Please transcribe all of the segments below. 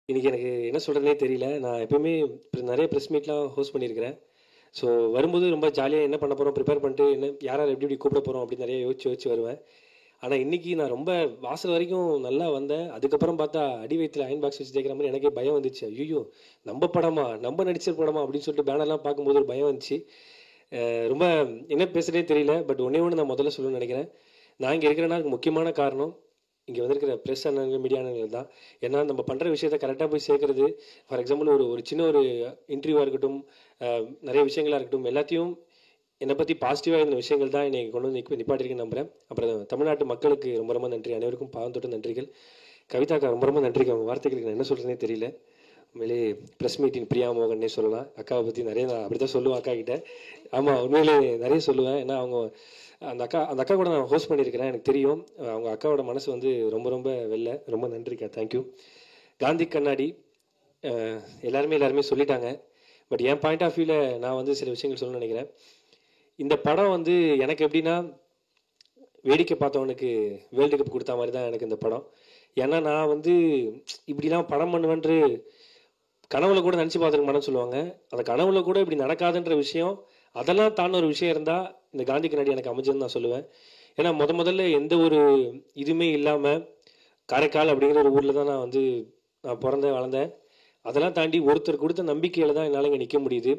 இன்னைக்கு எனக்கு என்ன சொல்கிறதுனே தெரியல. நான் எப்பயுமே நிறைய ப்ரெஸ் மீட்லாம் ஹோஸ்ட் பண்ணியிருக்கிறேன். ஸோ வரும்போது ரொம்ப ஜாலியாக என்ன பண்ண போகிறோம் ப்ரிப்பேர் பண்ணிட்டு என்ன யார் யார் எப்படி எப்படி கூப்பிட போகிறோம் அப்படின்னு நிறைய யோசிச்சு வருவேன். ஆனால் இன்னைக்கு நான் ரொம்ப வாசல் வரைக்கும் நல்லா வந்தேன். அதுக்கப்புறம் பார்த்தா அடி வயிற்றுல அயன் பாக்ஸ் வச்சு தேய்க்கிற மாதிரி எனக்கே பயம் வந்துச்சு. ஐயோ, நம்ம படமா, நம்ம நடிச்ச படமா அப்படின்னு சொல்லிட்டு பேனர்லாம் பார்க்கும்போது ஒரு பயம் வந்துச்சு. ரொம்ப என்ன பேசுகிறதே தெரியல. பட் ஒன்றே ஒன்று நான் முதல்ல சொல்லணும்னு நினைக்கிறேன். நான் இங்கே இருக்கிறேன்னா அதுக்கு முக்கியமான காரணம் இங்கே வந்திருக்கிற ப்ரெஸ் அண்ணங்கள், மீடியா அண்ணங்கள் தான். ஏன்னா நம்ம பண்ணுற விஷயத்த கரெக்டாக போய் சேர்க்கறது. ஃபார் எக்ஸாம்பிள் ஒரு ஒரு சின்ன ஒரு இன்டர்வியூவாக இருக்கட்டும், நிறைய விஷயங்களாக இருக்கட்டும், எல்லாத்தையும் என்னை பற்றி பாசிட்டிவாக இருந்த விஷயங்கள் தான் என்னை கொண்டு வந்து நிப்பாட்டிருக்கேன்னு நம்புகிறேன். அப்புறம் தமிழ்நாட்டு மக்களுக்கு ரொம்ப ரொம்ப நன்றி. அனைவருக்கும் பாவம் தொட்டு நன்றிகள். கவிதாக்கா ரொம்ப ரொம்ப நன்றிக்கு. அவங்க வார்த்தைகளுக்கு நான் என்ன சொல்கிறதுனே தெரியல. உண்மையிலே ப்ரெஸ் மீட்டிங் பிரியா மோகன்னே சொல்லலாம். அக்காவை பற்றி நிறைய நான் அப்படி தான் சொல்லுவேன் அக்கா கிட்ட. ஆமாம், உண்மையிலே நிறைய சொல்லுவேன். ஏன்னா அவங்க அந்த அக்கா கூட நான் ஹோஸ்ட் பண்ணியிருக்கிறேன். எனக்கு தெரியும் அவங்க அக்காவோட மனசு வந்து ரொம்ப ரொம்ப வெளில. ரொம்ப நன்றிக்கா, தேங்க்யூ. காந்தி கண்ணாடி எல்லாருமே சொல்லிட்டாங்க. பட் என் பாயிண்ட் ஆஃப் வியூவில் நான் வந்து சில விஷயங்கள் சொல்லணும்னு நினைக்கிறேன். இந்த படம் வந்து எனக்கு எப்படின்னா, வேடிக்கை பார்த்தவனுக்கு வேர்ல்டு கப் கொடுத்த மாதிரி தான் எனக்கு இந்த படம். ஏன்னா நான் வந்து இப்படிலாம் படம் பண்ணுவேன்று கனவுல கூட நினச்சி பார்த்துருக்க மாட்டேன்னு சொல்லுவாங்க. அந்த கனவுல கூட இப்படி நடக்காதுன்ற விஷயம், அதெல்லாம் தாண்ட ஒரு விஷயம் இருந்தால் இந்த காந்தி கண்ணாடி எனக்கு அமைஞ்சதுன்னு நான் சொல்லுவேன். ஏன்னா முதல்ல எந்த ஒரு இதுவுமே இல்லாமல் காரைக்கால் அப்படிங்கிற ஒரு ஊரில் தான் நான் பிறந்தேன் வளர்ந்தேன். அதெல்லாம் தாண்டி ஒருத்தர் கொடுத்த நம்பிக்கையில் தான் என்னால் இங்கே நிற்க முடியுது.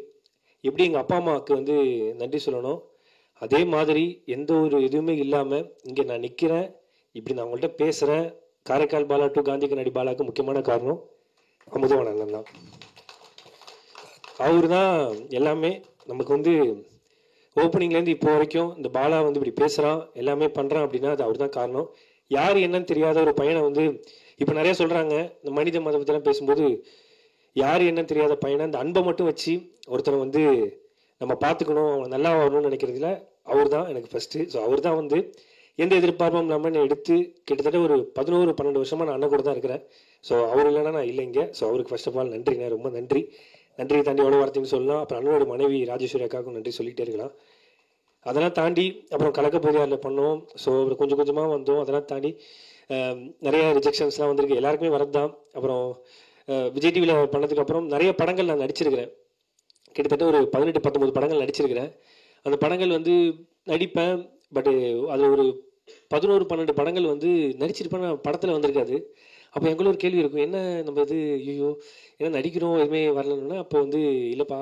எப்படி எங்கள் அப்பா அம்மாவுக்கு வந்து நன்றி சொல்லணும், அதே மாதிரி எந்த ஒரு இதுவுமே இல்லாமல் இங்கே நான் நிற்கிறேன், இப்படி நான் உங்கள்கிட்ட பேசுகிறேன். காரைக்கால் பாலா டு காந்தி கண்ணாடி பாலாவுக்கு முக்கியமான காரணம் அமுதவாணன் அண்ணன் தான். அவர் தான் எல்லாமே. நமக்கு வந்து ஓப்பனிங்லேருந்து இப்போ வரைக்கும் இந்த பாலா வந்து இப்படி பேசுகிறான், எல்லாமே பண்ணுறான் அப்படின்னா அது அவர் தான் காரணம். யார் என்னன்னு தெரியாத ஒரு பையனை வந்து இப்போ நிறைய சொல்கிறாங்க இந்த மனித மத பற்றிலாம் பேசும்போது, யார் என்னன்னு தெரியாத பையனை அந்த அன்பை மட்டும் வச்சு ஒருத்தரை வந்து நம்ம பார்த்துக்கணும், அவங்க நல்லா வரணும்னு நினைக்கிறதுல அவர் தான் எனக்கு ஃபஸ்ட்டு. ஸோ அவர் தான் வந்து எந்த எதிர்பார்ப்பும் இல்லாமல் என்னை எடுத்து கிட்டத்தட்ட ஒரு 11-12 வருஷமாக நான் அண்ணன் கூட தான் இருக்கிறேன். ஸோ அவர் இல்லைன்னா நான் இல்லைங்க. ஸோ அவருக்கு ஃபர்ஸ்ட் ஆஃப் ஆல் நன்றிங்க, ரொம்ப நன்றி. நன்றியை தாண்டி எவ்வளோ வார்த்தைன்னு சொல்லலாம். அப்புறம் அண்ணனோட மனைவி ராஜேஸ்வரி அக்காவுக்கும் நன்றி சொல்லிகிட்டே இருக்கலாம். அதெல்லாம் தாண்டி அப்புறம் கலக்க போதியாரில் பண்ணோம். ஸோ அப்புறம் கொஞ்சம் கொஞ்சமாக வந்தோம். அதெல்லாம் தாண்டி நிறைய ரிஜெக்ஷன்ஸ்லாம் வந்திருக்கு, எல்லாருக்குமே வரது தான். அப்புறம் விஜய் டிவியில் பண்ணதுக்கப்புறம் நிறைய படங்கள் நான் நடிச்சிருக்கிறேன். கிட்டத்தட்ட ஒரு 18-19 படங்கள் நடிச்சிருக்கிறேன். அந்த படங்கள் வந்து நடிப்பேன். பட்டு அது ஒரு 11-12 படங்கள் வந்து நடிச்சிருப்பேன், படத்தில் வந்திருக்காது. அப்போ எங்களும் ஒரு கேள்வி இருக்கும், என்ன நம்ம இது ஐயோ என்ன நடிக்கிறோம் எதுவுமே வரலன்னா, அப்போ வந்து இல்லைப்பா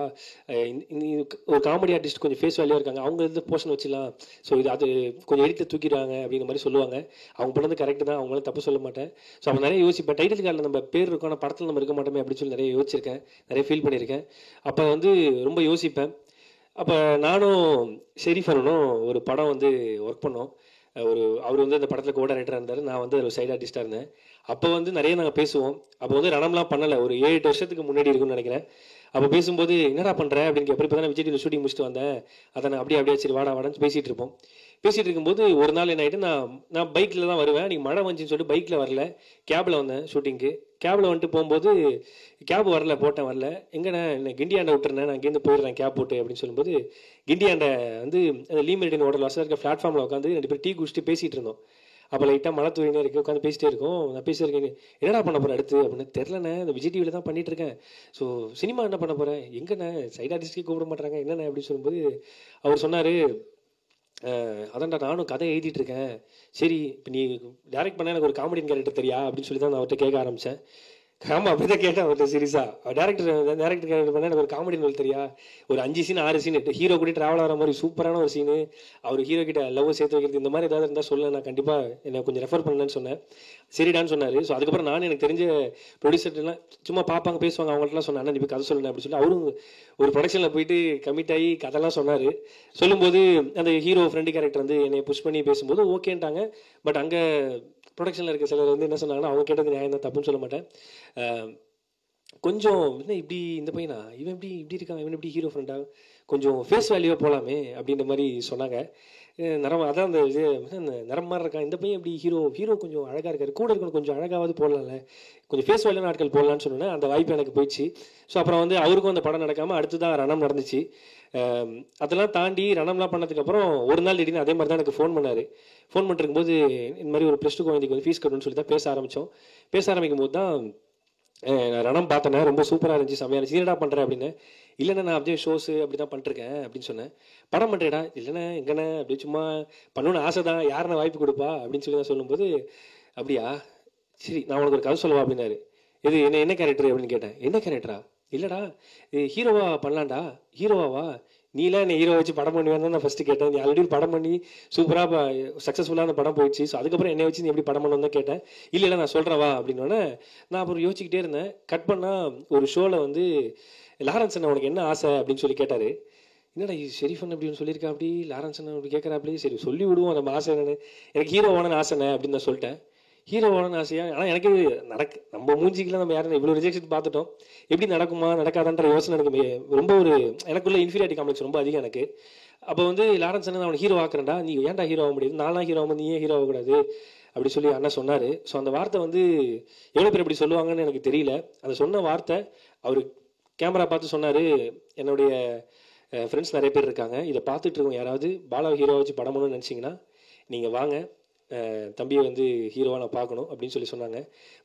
ஒரு காமெடி ஆர்டிஸ்ட் கொஞ்சம் ஃபேஸ் வேல்யூவாக இருக்காங்க, அவங்க இருந்து போர்ஷன் வச்சுலாம், ஸோ இது அது கொஞ்சம் எடிட்டில் தூக்கிடுவாங்க அப்படிங்கிற மாதிரி சொல்லுவாங்க. அவங்க பண்ணது கரெக்டு தான், அவங்களாம் தப்பு சொல்ல மாட்டேன். ஸோ அப்போ நிறைய யோசிப்பேன், டைட்டில் கார்டில் நம்ம பேர் இருக்கோம் ஆனால் படத்தில் நம்ம இருக்க மாட்டோமே அப்படின்னு சொல்லி நிறைய யோசிச்சிருக்கேன், நிறைய ஃபீல் பண்ணியிருக்கேன். அப்போ வந்து ரொம்ப யோசிப்பேன். அப்போ நானும் ஷெரீஃப் அண்ணனும் ஒரு படம் வந்து ஒர்க் பண்ணோம். அவர் வந்து அந்த படத்தில் கோ டைரக்டராக இருந்தார், நான் வந்து ஒரு சைட் ஆர்டிஸ்டாக இருந்தேன். அப்போ வந்து நிறைய நாங்கள் பேசுவோம். அப்போ வந்து ரணம்லாம் பண்ணலை, ஒரு 7-8 வருஷத்துக்கு முன்னாடி இருக்குன்னு நினைக்கிறேன். அப்போ பேசும்போது என்னடா பண்ணுற அப்படின்னு கேட்பேன். இப்போ தான் விஜய் டிவியில் ஷூட்டிங் முடிச்சுட்டு வந்தேன், அதை நான் அப்படியே சரி வாடான்னு பேசிகிட்டு இருப்போம். பேசிகிட்டு இருக்கும்போது ஒரு நாள் என்ன ஆகிட்டு, நான் பைக்கில் தான் வருவேன், நீங்கள் மழை வந்துச்சுன்னு சொல்லிட்டு பைக்கில் வரல, கேபில் வந்தேன் ஷூட்டிங்க்கு. கேபில் வந்துட்டு போகும்போது கேப் வரல, எங்கண்ணே என்ன கிண்டியாண்டை விட்டுருந்தேன், நான் இங்கேருந்து போயிடுறேன் கேப் போட்டு அப்படின்னு சொல்லும்போது, கிண்டியாண்டை வந்து அந்த லீ மெரிடியன் ஹோட்டல் வசதி இருக்க பிளாட்ஃபார்மில் உட்காந்து 2 பேர் டீ குடிச்சிட்டு பேசிகிட்டு இருந்தோம். அப்போ லைட்டாக மழை தூயினே இருக்குது, உட்காந்து பேசிட்டே இருக்கோம். நான் பேசியிருக்கேன், என்னடா பண்ண போகிறேன் அடுத்து அப்படின்னு. தெரிலண்ணே, இந்த விஜய் டிவியில் தான் பண்ணிட்டு இருக்கேன், ஸோ சினிமா என்ன பண்ண போகிறேன், எங்கண்ணே சைட் ஆர்டிஸ்ட்கே கூப்பிட மாட்டாங்க என்னண்ணே அப்படின்னு சொல்லும்போது அவர் சொன்னார், அதான்டா நானும் கதை எழுதிட்டு இருக்கேன், சரி இப்போ நீ டேரக்ட் பண்ண எனக்கு ஒரு காமெடியன் கேரக்டர் தெரியா அப்படின்னு சொல்லி தான் நான் அவர்கிட்ட கேட்க ஆரம்பித்தேன். ஆமாம் அப்படி தான் கேட்டேன் அவர்கிட்ட சீரியஸாக, டேரக்டர் கேரக்டர் பண்ணால் எனக்கு ஒரு காமெடி நோல் தெரியா, ஒரு 5 சீன் 6 சீன் ஹீரோ கூட ட்ராவல் ஆகிற மாதிரி சூப்பரான ஒரு சீனு, அவர் ஹீரோ கிட்ட லவ் சேர்த்து வைக்கிறது, இந்த மாதிரி ஏதாவது இருந்தால் சொல்ல, நான் கண்டிப்பாக என்னை கொஞ்சம் ரெஃபர் பண்ணலன்னு சொன்னேன். சரிடான்னு சொன்னார். ஸோ அதுக்கப்புறம் நான் எனக்கு தெரிஞ்ச ப்ரொடியூசர்லாம் சும்மா பார்ப்பாங்க பேசுவாங்க, அவங்கள்ட்டலாம் சொன்னேன், நீ போய் கதை சொல்லணும் அப்படின்னு சொல்லி அவரும் ஒரு ப்ரொடக்ஷனில் போயிட்டு கமிட் ஆகி கதைலாம் சொன்னார். சொல்லும்போது அந்த ஹீரோ ஃப்ரெண்டு கேரக்டர் வந்து என்னை புஷ் பண்ணி பேசும்போது ஓகேன்ட்டாங்க. பட் அங்கே ப்ரொடக்ஷனில் இருக்க சிலர் வந்து என்ன சொன்னாங்கன்னா, அவங்க கேட்டது நியாயம் தான், தப்புன்னு சொல்ல மாட்டேன், கொஞ்சம் என்ன இப்படி இந்த பையனா இவன் இப்படி இருக்கான், இவன் இப்படி ஹீரோ ஃப்ரெண்டாக கொஞ்சம் ஃபேஸ் வேல்யூவாக போகலாமே அப்படின்ற மாதிரி சொன்னாங்க. நிறம் அதான் அந்த இது நிறம் மாதிரி இருக்கான் இந்த பையன், இப்படி ஹீரோ கொஞ்சம் அழகாக இருக்காரு, கூட இருக்கணும் கொஞ்சம் அழகாவது போடலாம்ல, கொஞ்சம் ஃபேஸ் வேல்யூ நாட்கள் போடலான்னு சொன்னேன். அந்த வாய்ப்பு எனக்கு போயிடுச்சு. ஸோ அப்புறம் வந்து அவருக்கும் அந்த படம் நடக்காமல் அடுத்து தான் ரணம் நடந்துச்சு. அதெல்லாம் தாண்டி ரணம்லாம் பண்ணதுக்கப்புறம் ஒரு நாள் திடீர்னு அதே மாதிரி தான் எனக்கு ஃபோன் பண்ணார். ஃபோன் பண்ணிருக்கும்போது இந்த மாதிரி ஒரு +2 குழந்தைக்கு வந்து ஃபீஸ் கட்டணும்னு சொல்லி தான் பேச ஆரம்பிக்கும் போது தான் நான் ரணம் பார்த்தேனே, ரொம்ப சூப்பராக இருந்துச்சு, செம்மையாக இருந்துச்சு. என்னடா பண்ணுறேன் அப்படின்னு. இல்லைண்ணா நான் அப்படியே ஷோஸு அப்படி தான் பண்ணிருக்கேன் அப்படின்னு சொன்னேன். படம் பண்ணுறேடா. இல்லைண்ணா எங்கண்ணே அப்படியே சும்மா பண்ணணும்னு ஆசை தான், யாருண்ணா வாய்ப்பு கொடுப்பா அப்படின்னு சொல்லி நான் சொல்லும்போது, அப்படியா சரி நான் உனக்கு ஒரு கதை சொல்லவா அப்படின்னாரு. இது என்ன என்ன கேரக்டர் அப்படின்னு கேட்டேன். என்ன கேரக்டரா? இல்லைடா இது ஹீரோவா பண்ணலாம்டா. ஹீரோவாவா? நீலாம் என்னை ஹீரோ வச்சு படம் பண்ணுவேன்னு தான் நான் ஃபஸ்ட்டு கேட்டேன். நீ ஆல்ரெடி படம் பண்ணி சூப்பராக சக்ஸஸ்ஃபுல்லான படம் போயிடுச்சு. ஸோ அதுக்கப்புறம் என்னை வச்சு நீ எப்படி படம் பண்ணணும் தான் கேட்டேன். இல்லை இல்லை நான் சொல்கிறவா அப்படின்னோடனே நான் அப்புறம் யோசிச்சுக்கிட்டே இருந்தேன். கட் பண்ணால் ஒரு ஷோவில் வந்து லாரன்ஸ் அண்ணா உனக்கு என்ன ஆசை அப்படின்னு சொல்லி கேட்டார். என்னடா இது ஷெரீஃபன் அப்படின்னு சொல்லியிருக்கா, அப்படி லாரன்ஸ் அண்ணா அப்படி கேட்குறா, அப்படி சரி சொல்லி விடுவோம் நம்ம ஆசை என்னன்னு. எனக்கு ஹீரோ ஓனன்னு ஆசைண்ணே அப்படின்னு நான் சொல்லிட்டேன். ஹீரோ ஓனன்னு ஆசையா? ஆனால் எனக்கு நம்ம மூஞ்சிக்கெல்லாம் நம்ம யாரும் இவ்வளோ ரிஜெக்ஷன் பார்த்துட்டோம், எப்படி நடக்குமா நடக்காதான்ற யோசனை எனக்கு ரொம்ப ஒரு எனக்குள்ள இன்ஃபீரியாரிட்டி காம்ப்ளெக்ஸ் ரொம்ப அதிகம் எனக்கு. அப்போ வந்து லாரன்ஸ் அண்ணன் அவனை ஹீரோ ஆக்குறேன்டா, நீ ஏன்டா ஹீரோ ஆக முடியுது, நான்லாம் ஹீரோ ஆகும், நீ ஏன் ஹீரோ ஆகக்கூடாது அப்படி சொல்லி அண்ணா சொன்னார். ஸோ அந்த வார்த்தை வந்து எவ்வளோ பேர் இப்படி சொல்லுவாங்கன்னு எனக்கு தெரியல. அந்த சொன்ன வார்த்தை அவர் கேமரா பார்த்து சொன்னார். என்னுடைய ஃப்ரெண்ட்ஸ் நிறைய பேர் இருக்காங்க, இதை பார்த்துட்டு இருக்கோம், யாராவது பாலா ஹீரோ வச்சு படம் பண்ணணும்னு நினச்சிங்கன்னா நீங்கள் வாங்க, தம்பியை வந்து ஹீரோவாக நான் பார்க்கணும் அப்படின்னு சொல்லி சொன்னாங்க.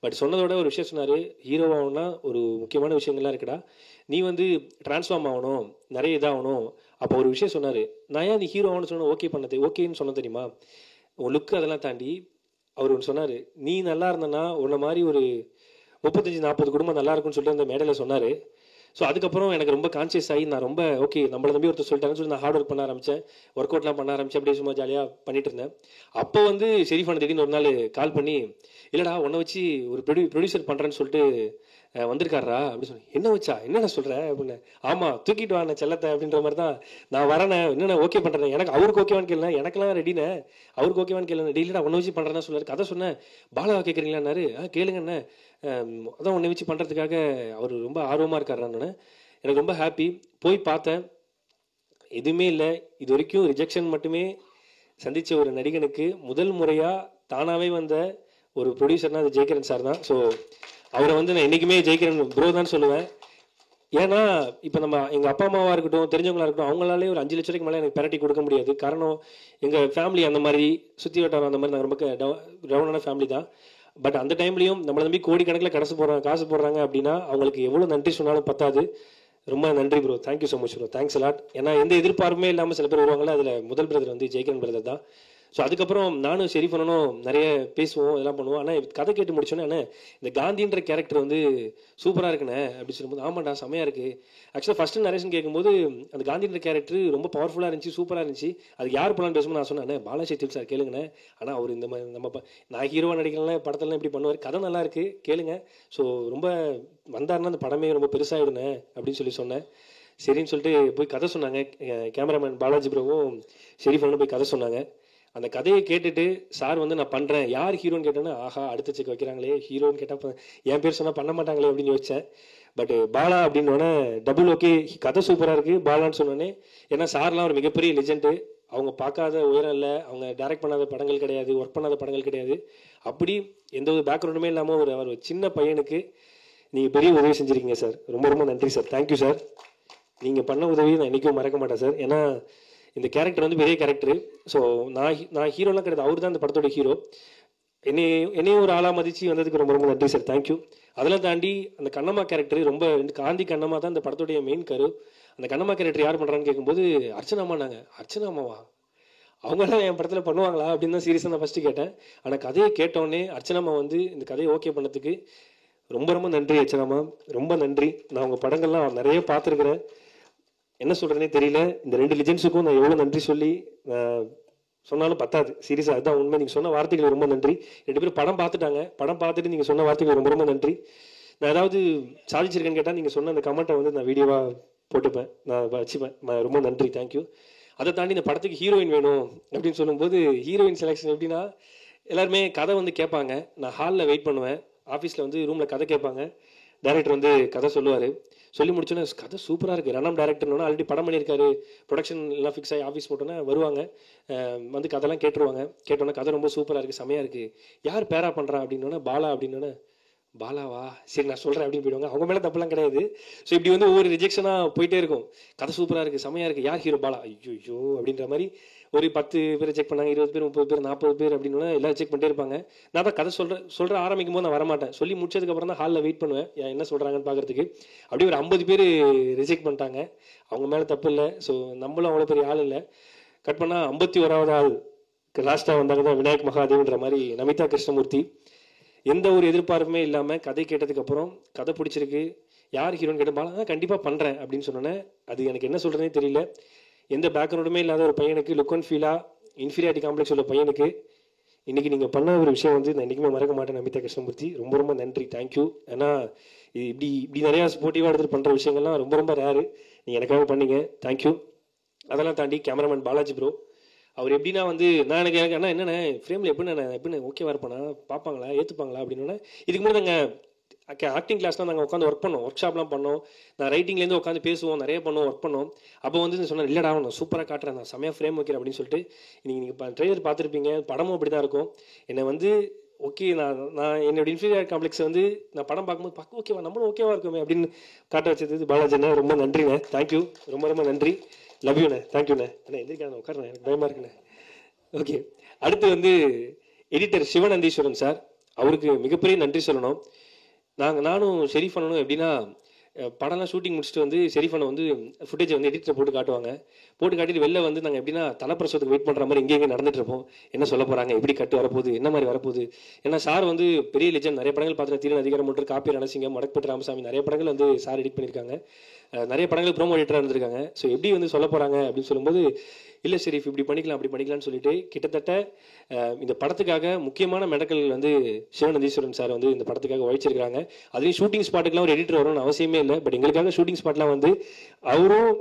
பட் சொன்னதோட ஒரு விஷயம் சொன்னார், ஹீரோவாகணும்னா ஒரு முக்கியமான விஷயங்கள்லாம் இருக்குடா, நீ வந்து டிரான்ஸ்ஃபார்ம் ஆகணும், நிறைய இதாகணும். அப்போ ஒரு விஷயம் சொன்னார், நான் ஏன் நீ ஹீரோவானு சொன்ன ஓகே பண்ணது ஓகேன்னு சொன்ன தெரியுமா, உன் லுக்கு அதெல்லாம் தாண்டி அவர் ஒன்று சொன்னார், நீ நல்லா இருந்தனா உன்ன மாதிரி ஒரு 35-40 குடும்பம் நல்லா இருக்குன்னு சொல்லிட்டு அந்த மேடையில் சொன்னார். ஸோ அதுக்கப்புறம் எனக்கு ரொம்ப கான்சியஸ் ஆகி நான் ரொம்ப ஓகே நம்மளை நம்பி ஒருத்தர் சொல்லிட்டாங்கன்னு சொல்லி நான் ஹார்ட் ஒர்க் பண்ண ஆரம்பித்தேன், ஒர்க் அவுட்லாம் பண்ண ஆரம்பித்தேன், அப்படியே சும்மா ஜாலியாக பண்ணிட்டு இருந்தேன். அப்போ வந்து ஷெரீஃபான திடீர்னு ஒரு நாள் கால் பண்ணி, இல்லைடா உன்னை வச்சு ஒரு ப்ரொடியூசர் பண்ணுறேன்னு சொல்லிட்டு வந்திருக்காரா அப்படி சொன்னேன். என்ன வச்சா என்னென்ன சொல்கிறேன் அப்படின்னு. ஆமாம் தூக்கிட்டு வாண்ணே செல்லத்தை அப்படின்ற மாதிரி தான் நான் வரேனே, என்னென்ன ஓகே பண்ணுறேன், எனக்கு அவருக்கு ஓகேவான்னு கேளுண்ணே, எனக்கெல்லாம் ரெடினே, அவருக்கு ஓகேவான்னு கேளுண்ணே, டெய்லிடா ஒன்றை வச்சு பண்ணுறேன்னு சொன்னார். கதை சொன்னேன். பாலாவை கேட்குறீங்களான்னாரு. கேளுங்கண்ணே, அதான் ஒன்றை வச்சு பண்ணுறதுக்காக அவர் ரொம்ப ஆர்வமாக இருக்காருன்னு. எனக்கு ரொம்ப ஹாப்பி. போய் பார்த்தேன், எதுவுமே இல்லை. இது வரைக்கும் ரிஜெக்ஷன் மட்டுமே சந்தித்த ஒரு நடிகனுக்கு முதல் முறையாக தானாகவே வந்த ஒரு ப்ரொடியூசர்னா அது ஜெயகிரன் சார் தான். ஸோ அவரை வந்து நான் என்றைக்குமே ஜெயகிரன் ப்ரோ தான் சொல்லுவேன். ஏன்னா இப்போ நம்ம எங்கள் அப்பா அம்மாவாக இருக்கட்டும், தெரிஞ்சவங்களா இருக்கட்டும், அவங்களாலே ஒரு 5 லட்ச ரூபாய்க்கு மேலே எனக்கு பெரட்டி கொடுக்க முடியாது. காரணம் எங்கள் ஃபேமிலி அந்த மாதிரி சுற்றி வட்டாரம் அந்த மாதிரி நாங்கள் ரொம்ப டவுனான ஃபேமிலி தான். பட் அந்த டைம்லையும் நம்மளை நம்பி கோடிக்கணக்கில் காசு போடுறாங்க அப்படின்னா அவங்களுக்கு எவ்வளோ நன்றி சொன்னாலும் பத்தாது. ரொம்ப நன்றி bro, thank you so much bro, thanks a lot. ஏன்னா எந்த எதிர்பார்ப்புமே இல்லாமல் சில பேர் வருவாங்களே, அதில் முதல் பிரதர் வந்து ஜெயகிரன் பிரதர் தான். ஸோ அதுக்கப்புறம் நானும் ஷெரீஃபனும் நிறைய பேசுவோம், இதெல்லாம் பண்ணுவோம். ஆனால் கதை கேட்டு முடிச்சோன்னே அண்ணே இந்த காந்தின்ற கேரக்டர் வந்து சூப்பராக இருக்குண்ணே அப்படி சொல்லும்போது, ஆமாண்டா செம்மையாக இருக்குது. ஆக்சுவலாக ஃபஸ்ட்டு நரேஷன் கேட்கும்போது அந்த காந்தின்ற கேரக்டர் ரொம்ப பவர்ஃபுல்லாக இருந்துச்சு, சூப்பராக இருந்துச்சு, அது யார் பண்ணலான்னு பேசும்போது நான் சொன்னேன், பாலாசக்தி சார் கேளுங்கண்ணே. ஆனால் அவர் இந்த மாதிரி நான் ஹீரோவாக நடிக்கலாம் படத்தெல்லாம் இப்படி பண்ணுவார், கதை நல்லா இருக்குது கேளுங்க. ஸோ ரொம்ப வந்தாருன்னா அந்த படமே ரொம்ப பெருசாகிடுண்ணே அப்படின்னு சொல்லி சொன்னேன். சரின்னு சொல்லிட்டு போய் கதை சொன்னாங்க. கேமராமேன் பாலாஜி ப்ரோவும் ஷெரீஃபனும் போய் கதை சொன்னாங்க. அந்த கதையை கேட்டுட்டு சார் வந்து நான் பண்ணுறேன், யார் ஹீரோன்னு கேட்டேன்னா, ஆஹா அடுத்த செக் வைக்கிறாங்களே, ஹீரோன்னு கேட்டால் என் பேர் சொன்னால் பண்ண மாட்டாங்களே அப்படின்னு யோசித்தேன். பட் பாலா அப்படின்னோடனே டபுள் ஓகே, கதை சூப்பராக இருக்குது பாலான்னு சொன்னோன்னே. ஏன்னா சார்லாம் ஒரு மிகப்பெரிய லெஜெண்டு, அவங்க பார்க்காத உயரம் இல்லை, அவங்க டைரக்ட் பண்ணாத படங்கள் கிடையாது, ஒர்க் பண்ணாத படங்கள் கிடையாது. அப்படி எந்த ஒரு பேக்ரவுண்டுமே இல்லாமல் ஒரு சின்ன பையனுக்கு நீங்கள் பெரிய உதவி செஞ்சுருக்கீங்க சார், ரொம்ப ரொம்ப நன்றி சார், தேங்க்யூ சார். நீங்கள் பண்ண உதவியை நான் என்றைக்கும் மறக்க மாட்டேன் சார். ஏன்னா இந்த கேரக்டர் வந்து பெரிய கேரக்டர். ஸோ நான் ஹீரோலாம் கிடையாது, அவர் தான் இந்த படத்தோட ஹீரோ. என்னையும் ஒரு ஆளாக மதிச்சு வந்ததுக்கு ரொம்ப ரொம்ப நன்றி சார், தேங்க்யூ. அதெல்லாம் தாண்டி அந்த கண்ணம்மா கேரக்டர் ரொம்ப காந்தி கண்ணம்மா தான் இந்த படத்துடைய மெயின் கரு. அந்த கண்ணம்மா கேரக்டர் யார் பண்ணுறான்னு கேட்கும்போது அர்ச்சனாமானாங்க. அர்ச்சனாமாவா அவங்களாம் என் படத்தில் பண்ணுவாங்களா அப்படின்னு தான் சீரியஸாக நான் ஃபஸ்ட்டு கேட்டேன். ஆனால் கதையை கேட்டோடனே அர்ச்சனாமா வந்து இந்த கதையை ஓகே பண்ணதுக்கு ரொம்ப ரொம்ப நன்றி அர்ச்சனாமா, ரொம்ப நன்றி. நான் உங்கள் படங்கள்லாம் நிறைய பார்த்துருக்குறேன், என்ன சொல்கிறேனே தெரியல. இந்த 2 லெஜெண்ட்ஸுக்கும் நான் எவ்வளோ நன்றி சொல்லி சொன்னாலும் பத்தாது, சீரியஸாக அதுதான் உண்மை. நீங்கள் சொன்ன வார்த்தைகள் ரொம்ப நன்றி. 2 பேரும் படம் பார்த்துட்டாங்க, படம் பார்த்துட்டு நீங்கள் சொன்ன வார்த்தைகள் ரொம்ப ரொம்ப நன்றி. நான் ஏதாவது சாதிச்சிருக்கேன்னு கேட்டால் நீங்கள் சொன்ன அந்த கமெண்ட்டை வந்து நான் வீடியோவாக போட்டுப்பேன், நான் வச்சுப்பேன். ரொம்ப நன்றி, தேங்க்யூ. அதை தாண்டி இந்த படத்துக்கு ஹீரோயின் வேணும் அப்படின்னு சொல்லும்போது ஹீரோயின் செலெக்ஷன் எப்படின்னா, எல்லாருமே கதை வந்து கேட்பாங்க, நான் ஹாலில் வெயிட் பண்ணுவேன், ஆஃபீஸில் வந்து ரூமில் கதை கேட்பாங்க, டைரக்டர் வந்து கதை சொல்லுவார். சொல்லி முடிச்சோன்னே கதை சூப்பராக இருக்குது, ரணம் டேரக்டர்னு ஆல்ரெடி படம் பண்ணியிருக்காரு, ப்ரொடக்ஷன் எல்லாம் ஃபிக்ஸ் ஆகி ஆஃபீஸ் போட்டோன்னே வருவாங்க, வந்து கதைலாம் கேட்டுருவாங்க. கேட்டோன்னே கதை ரொம்ப சூப்பராக இருக்குது, செமையாக இருக்குது, யார் பேரா பண்ணுறா அப்படின்னோடனே பாலா அப்படின்னோடனே பாலாவா சரி நான் சொல்கிறேன் அப்படின்னு போயிடுவாங்க. அவங்க மேலே தப்புலாம் கிடையாது. ஸோ இப்படி வந்து ஒவ்வொரு ரிஜெக்ஷனாக போயிட்டே இருக்கும். கதை சூப்பராக இருக்குது, செமையாக இருக்குது, யார் ஹீரோ? பாலா. ஐயோ அப்படின்ற மாதிரி ஒரு 10 பேர் ரிஜெக்ட் பண்ணாங்க, 20 பேர், 30 பேர், 40 பேர் அப்படின்னு எல்லாம் ரிஜெக்ட் பண்ணிட்டே இருப்பாங்க. நான் தான் கதை சொல்கிற ஆரம்பிக்கும் போது நான் வரமாட்டேன். சொல்லி முடிச்சதுக்கப்புறம் தான் ஹாலில் வெயிட் பண்ணுவேன் என்ன சொல்கிறாங்கன்னு பார்க்குறதுக்கு. அப்படியே ஒரு 50 பேர் ரிஜெக்ட் பண்ணிட்டாங்க. அவங்க மேலே தப்பு இல்லை. ஸோ நம்மளும் அவ்வளோ பெரிய ஆள் இல்லை. கட் பண்ணால் 51வது ஆள் லாஸ்ட்டாக வந்தாங்க தான் விநாயக் மகாதேவ்ன்ற மாதிரி நமிதா கிருஷ்ணமூர்த்தி. எந்த ஒரு எதிர்பார்ப்புமே இல்லாமல் கதை கேட்டதுக்கப்புறம் கதை பிடிச்சிருக்கு, யார் ஹீரோன்னு கேட்ட பாலா கண்டிப்பாக பண்ணுறேன் அப்படின்னு சொன்னோன்னே அது எனக்கு என்ன சொல்கிறதே தெரியல. எந்த பேக்ரவுண்டுமே இல்லாத ஒரு பையனுக்கு, லுக் அண்ட் ஃபீலாக இன்ஃபீரியாரிட்டி காம்ப்ளெக்ஸ் உள்ள பையனுக்கு இன்றைக்கி நீங்கள் பண்ண ஒரு விஷயம் வந்து நான் என்றைக்குமே மறக்க மாட்டேன். நமிதா கிருஷ்ணமூர்த்தி ரொம்ப ரொம்ப நன்றி, தேங்க்யூ. ஏன்னா இப்படி இப்படி நிறையா ஸ்போர்ட்டிவாக எடுத்துகிட்டு பண்ணுற விஷயங்கள்லாம் ரொம்ப ரொம்ப ரேரு. நீங்கள் எனக்காக பண்ணீங்க, தேங்க்யூ. அதெல்லாம் தாண்டி கேமராமேன் பாலாஜி ப்ரோ, அவர் எப்படின்னா வந்து நான் எனக்கு அண்ணா என்னென்ன ஃப்ரேமில் எப்படின்னு ஓகேவா இருப்பானா, பார்ப்பாங்களா, ஏற்றுப்பாங்களா அப்படின்னு. இதுக்கு முன்னாடி நாங்கள் ஆக்டிங் கிளாஸ்லாம் நாங்கள் உட்காந்து ஒர்க் பண்ணோம், ஒர்க் ஷாப்லாம் பண்ணோம். நான் ரைட்டிங்லேருந்து உட்காந்து பேசுவோம், நிறைய பண்ணுவோம், ஒர்க் பண்ணோம். அப்போ வந்து சொன்னேன், இல்லைடா நான் சூப்பராக காட்டுறேன், நான் செமையாக ஃப்ரேம் வைக்கிறேன் அப்படின்னு சொல்லிட்டு. நீங்கள் ட்ரெய்லர் பார்த்துருப்பீங்க, படமும் அப்படி தான் இருக்கும். என்னை வந்து ஓகே நான் என்னோட இன்ஃபீரியார் காம்ப்ளெக்ஸ் வந்து நான் படம் பார்க்கும்போது பார்க்க ஓகேவா, நம்மளும் ஓகேவா இருக்குமே அப்படின்னு காட்ட வச்சது பாலாஜிண்ணே. ரொம்ப நன்றிண்ணே, தேங்க்யூ, ரொம்ப ரொம்ப நன்றி. லவ் யூண்ணே, தேங்க்யூண்ணே. அண்ணா எந்திரிக்கான உட்காருண்ணே, எனக்கு பயமாக இருக்குண்ணே. ஓகே, அடுத்து வந்து எடிட்டர் சிவநந்தீஸ்வரன் சார், அவருக்கு மிகப்பெரிய நன்றி சொல்லணும். நானும் ஷெரீஃப் பண்ணணும் எப்படின்னா, படம்லாம் ஷூட்டிங் முடிச்சுட்டு வந்து ஷெரீஃப் பண்ண வந்து ஃபுட்டேஜை வந்து எடிட்டரை போட்டு காட்டுவாங்க. போட்டு காட்டிட்டு வெளில வந்து நாங்கள் எப்படின்னா தலைப்பிரசவத்துக்கு வெயிட் பண்ணுற மாதிரி எங்கே நடந்துட்டு இருப்போம். என்ன சொல்ல போகிறாங்க, எப்படி கட்டு வரப்போகுது, என்ன மாதிரி வரப்போகுது. ஏன்னா சார் வந்து பெரிய லெஜண்ட், நிறைய படங்கள் பார்த்துட்டு, தீரன் அதிகாரம் ஒன்று, காப்பி ரணசிங்கம், மடக்பட்டு ராமசாமி, நிறைய படங்கள் வந்து சார் எடிட் பண்ணியிருக்காங்க. நிறைய படங்கள் ப்ரோமோ எடிட்டராக இருந்திருக்காங்க. ஸோ எப்படி வந்து சொல்ல போகிறாங்க அப்படின்னு சொல்லும்போது, இல்லை ஷெரீஃப் இப்படி பண்ணிக்கலாம் அப்படி பண்ணிக்கலாம்னு சொல்லிட்டு கிட்டத்தட்ட இந்த படத்துக்காக முக்கியமான மெடக்கல் வந்து சிவநந்தீஸ்வரன் சார் வந்து இந்த படத்துக்காக உழைச்சிருக்காங்க. அதுலேயும் ஷூட்டிங் ஸ்பாட்டுக்குலாம் ஒரு எடிட்டர் வரணும்னு அவசியமே இல்லை. பட் எங்களுக்காக ஷூட்டிங் ஸ்பாட்லாம் வந்து அவரும்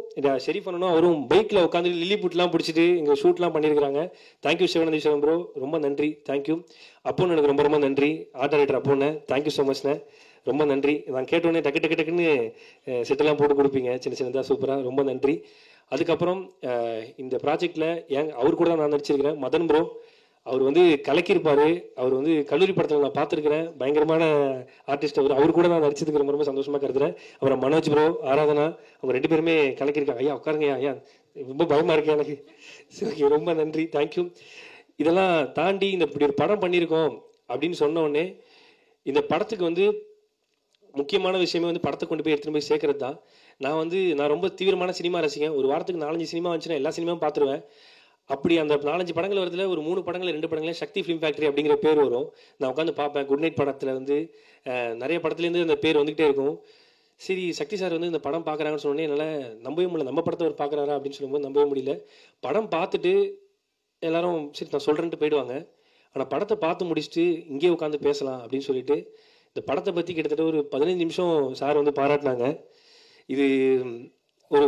ஷெரீஃப் பண்ணணும், அவரும் பைக்கில் உட்காந்து லில்லி புட்லாம் பிடிச்சிட்டு இங்கே ஷூட்லாம் பண்ணியிருக்காங்க. தேங்க்யூ சிவநந்தீஸ்வரன் ப்ரோ, ரொம்ப நன்றி, தேங்க்யூ. அப்போன்னு எனக்கு ரொம்ப ரொம்ப நன்றி, ஆர்ட் டைரக்டர் அப்போன்னு தேங்க்யூ ஸோ மச்ண்ணே, ரொம்ப நன்றி. நான் கேட்டோடனே டக்குன்னு செட்டெல்லாம் போட்டு கொடுப்பீங்க சின்ன சின்னதாக, சூப்பராக, ரொம்ப நன்றி. அதுக்கப்புறம் இந்த ப்ராஜெக்டில் அவர் கூட தான் நான் நடிச்சிருக்கிறேன். மதன் ப்ரோ, அவர் வந்து கலக்கியிருப்பார். அவர் வந்து கல்லூரி படத்தில் நான் பார்த்துருக்கிறேன், பயங்கரமான ஆர்டிஸ்ட். அவர் கூட நான் நடிச்சதுக்கு ரொம்ப ரொம்ப சந்தோஷமாக கருதுறேன். அப்புறம் மனோஜ் ப்ரோ, ஆராதனா, அவங்க 2 பேருமே கலக்கியிருக்காங்க. ஐயா உட்காருங்க ஐயா, ரொம்ப பயமாக இருக்கு எனக்கு. சரி, ரொம்ப நன்றி, தேங்க்யூ. இதெல்லாம் தாண்டி இந்த இப்படி ஒரு படம் பண்ணியிருக்கோம் அப்படின்னு சொன்ன உடனே இந்த படத்துக்கு வந்து முக்கியமான விஷயமே வந்து படத்தை கொண்டு போய் எடுத்துகிட்டு போய் சேர்க்கறது தான். நான் ரொம்ப தீவிரமான சினிமா ரசிகன். ஒரு வாரத்துக்கு 4-5 சினிமா வந்துச்சுன்னா எல்லா சினிமாவும் பார்த்துருவேன். அப்படி அந்த 4-5 படங்கள் வருதுல, ஒரு 3 படங்கள் 2 படங்களே சக்தி ஃபிலிம் ஃபேக்டரி அப்படிங்கிற பேர் வரும். நான் உட்காந்து பார்ப்பேன். குட் நைட் படத்தில் வந்து நிறைய படத்துலேருந்து அந்த பேர் வந்துகிட்டே இருக்கும். சரி, சக்தி சார் வந்து இந்த படம் பார்க்குறாங்கன்னு சொன்னோன்னே என்னால் நம்பவே முடியல. நம்ம படத்தை அவர் பார்க்குறாரா அப்படின்னு சொல்லும்போது நம்பவே முடியல. படம் பார்த்துட்டு எல்லாரும் சரி நான் சொல்கிறேன்ட்டு போயிடுவாங்க. ஆனால் படத்தை பார்த்து முடிச்சுட்டு இங்கேயே உட்காந்து பேசலாம் அப்படின்னு சொல்லிட்டு இந்த படத்தை பற்றி கிட்டத்தட்ட ஒரு 15 நிமிஷம் சார் வந்து பாராட்டினாங்க. இது ஒரு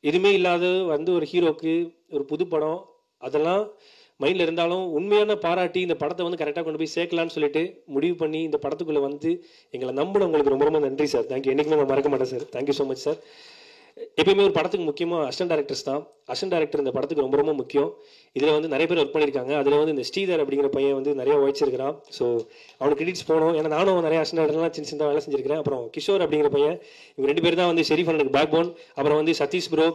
எதுவுமே இல்லாத வந்து ஒரு ஹீரோக்கு ஒரு புது படம், அதெல்லாம் மைண்டில் இருந்தாலும் உண்மையான பாராட்டி இந்த படத்தை வந்து கரெக்டாக கொண்டு போய் சேர்க்கலான்னு சொல்லிட்டு முடிவு பண்ணி இந்த படத்துக்குள்ளே வந்து எங்களை நம்பின உங்களுக்கு ரொம்ப ரொம்ப நன்றி சார், தேங்க்யூ. என்றைக்குமே நான் மறக்க மாட்டேன் sir, thank you so much sir. எப்பயுமே ஒரு படத்துக்கு முக்கியமாக அசிஸ்டன்ட் டைரக்டர்ஸ் தான். அசிஸ்டன்ட் டைரக்டர் இந்த படத்துக்கு ரொம்ப ரொம்ப முக்கியம். இதில் வந்து நிறைய பேர் ஒர்க் பண்ணியிருக்காங்க. அதில் வந்து இந்த ஸ்ரீதர் அப்படிங்கிற பையன் வந்து நிறைய உழைச்சிருக்கிறான். ஸோ அவனுக்கு கிரெடிட்ஸ் போகணும். ஏன்னா நானும் நிறைய அசிஸ்டன்ட் டைரக்டர்லாம் சின்ன சின்ன வேலை செஞ்சிருக்கிறேன். அப்புறம் கிஷோர் அப்படிங்கிற பையன், இவங்க 2 பேர் தான் வந்து ஷெரீஃப் அண்ணனுக்கு பேக் போன். அப்புறம் வந்து சதீஷ் ப்ரோ,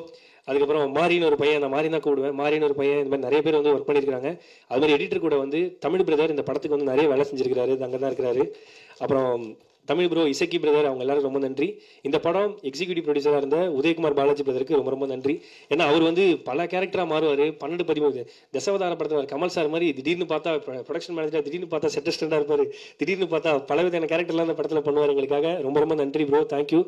அதுக்கப்புறம் மாரின்னு ஒரு பையன், நான் மாரி தான் கூடுவேன், மாரின்னு ஒரு பையன், இந்த மாதிரி நிறைய பேர் வந்து ஒர்க் பண்ணியிருக்காங்க. அது மாதிரி எடிட்டர் கூட வந்து தமிழ் பிரதர் இந்த படத்துக்கு வந்து நிறைய வேலை செஞ்சிருக்கிறாரு, அங்கே தான் இருக்கிறாரு. அப்புறம் தமிழ் ப்ரோ, இசக்கி பிரதர், அவங்க எல்லாரும் ரொம்ப நன்றி. இந்த படம் எக்ஸிக்யூட்டிவ் ப்ரொடியூசராக இருந்த உதயகுமார் பாலாஜி பிரதருக்கு ரொம்ப ரொம்ப நன்றி. ஏன்னா அவர் வந்து பல கேரக்டராக மாறுவார். 12-13 தசவதார படத்தில் கமல் சார் மாதிரி திடீர்னு பார்த்தா ப்ரொடக்ஷன் மேனேஜர், திடீர்னு பார்த்தா செட் அசிஸ்டண்டாக இருப்பார், திடீர்னு பார்த்தா பலவிதமான கேரக்டர்லாம் அந்த படத்தில் பண்ணுவார். எங்களுக்காக ரொம்ப ரொம்ப நன்றி ப்ரோ, தேங்க்யூ.